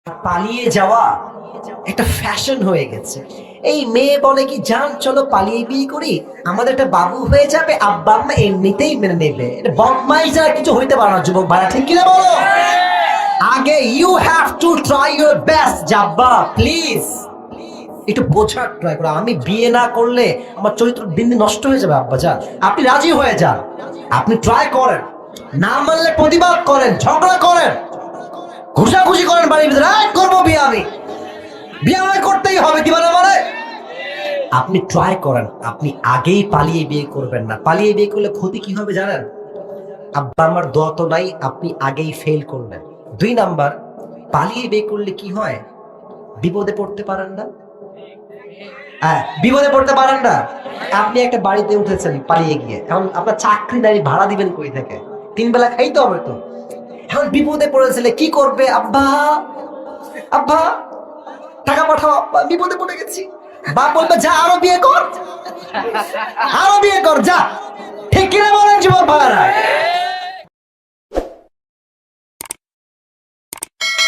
পালিয়ে যাওয়া একটা ফ্যাশন হয়ে গেছে। এই মেয়ে বলে কি, জান চলো পালিয়ে বিয়ে করি, আমাদের একটা বাবু হয়ে যাবে, আব্বা আম্মা এমনিতেই মেনে নেবে। এটা বদমাইশ যারা কিছু হইতে পারে না যুবক ভাইরা, ঠিক কিনা বলো? আগে you have to try your best জাব্বা, প্লিজ একটু বোঝার ট্রাই করো। আমি বিয়ে না করলে আমার চরিত্র দিন দিন নষ্ট হয়ে যাবে আব্বা যান, আপনি রাজি হয়ে যান, আপনি ট্রাই করেন, না মানলে প্রতিবাদ করেন, ঝগড়া করেন, ঘুষাঘুষি করেন বাড়ির ভিতরে, করবো বিয়ে, আমি বিয়ে আমায় করতেই হবে, দিবা না মানে। আপনি ট্রাই করেন, আপনি আগেই পালিয়ে বিয়ে করবেন না। পালিয়ে বিয়ে করলে ক্ষতি কি হবে জানেন? আব্বা আমার দোয়া তো নাই, আপনি আগেই ফেল করলেন। 2 নাম্বার, পালিয়ে বিয়ে করলে কি হয়, বিপদে পড়তে পারেন না। হ্যাঁ, বিপদে পড়তে পারেন না। আপনি একটা বাড়িতে উঠেছেন পালিয়ে গিয়ে, এখন আপনার চাকরি নাই, ভাড়া দিবেন কই থেকে? 3 বেলা খাইতে হবে তো। এখন বিপদে পড়েছিলে, কি করবে? আব্বা, আব্বা টাকা পাঠাও, আব্বা বিপদে পড়ে গেছি। বাপ বলবে যা আরো বিয়ে কর, আরো বিয়ে কর, যা। ঠিক কিনা বলেন যুবক ভাইরা?